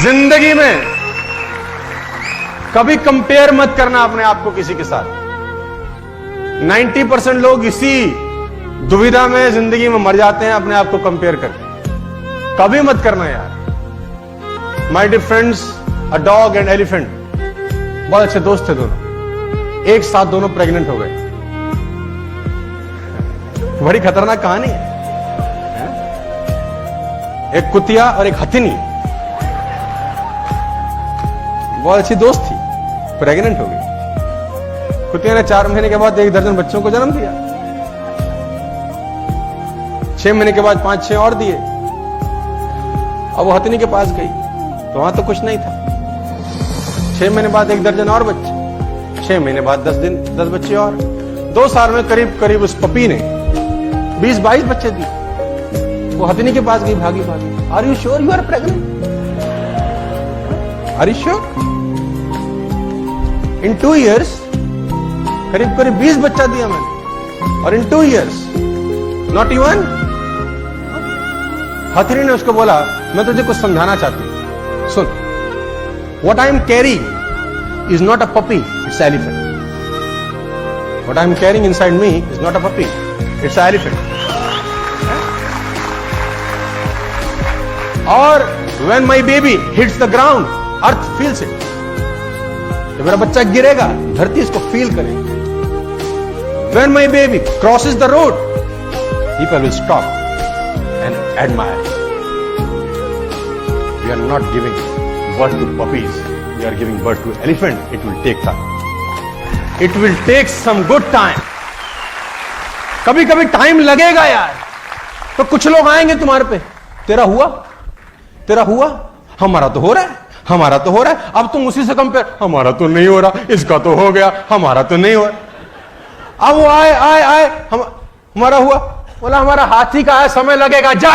जिंदगी में कभी कंपेयर मत करना अपने आप को किसी के साथ। 90% लोग इसी दुविधा में जिंदगी में मर जाते हैं अपने आप को कंपेयर करके। कभी मत करना यार। My dear friends, a dog and elephant बहुत अच्छे दोस्त थे दोनों, एक साथ दोनों प्रेग्नेंट हो गए। बड़ी खतरनाक कहानी है। एक कुतिया और एक हथिनी बहुत अच्छी दोस्त थी, प्रेग्नेंट हो गई। कुतिया ने 4 महीने के बाद 1 दर्जन बच्चों को जन्म दिया। 6 महीने के बाद 5-6 और दिए। अब वो हथिनी के पास गई तो वहां तो कुछ नहीं था। 6 महीने बाद 1 दर्जन और बच्चे, 6 महीने बाद 10 बच्चे और। 2 साल में करीब करीब उस पपी ने 20-22 बच्चे दिए। वो हथिनी के पास गई, भागी भागी, are you sure you are pregnant? Are you sure? In 2 years करीब करीब 20 बच्चा दिया मैंने, और इन 2 years नॉट इवन। हथिनी ने उसको बोला, मैं तुझे कुछ समझाना चाहती हूं, सुन। What I am carrying is not a puppy, it's elephant. What I am carrying inside me is not a puppy, it's elephant. और when my baby hits the ground, earth feels it. जब मेरा बच्चा गिरेगा, धरती इसको feel करेगी। When my baby crosses the road, people will stop and admire. We are not giving birth to puppies. We are giving birth to elephant. It will take time. It will take some good time. कभी कभी time लगेगा यार। तो कुछ लोग आएंगे तुम्हारे पे, तेरा हुआ, तेरा हुआ, हमारा तो हो रहा है, हमारा तो हो रहा है। अब तुम उसी से कंपेयर, हमारा तो नहीं हो रहा, इसका तो हो गया, हमारा तो नहीं हो रहा। अब वो आए, हमारा हुआ, बोला हमारा हाथी का है, समय लगेगा, जा।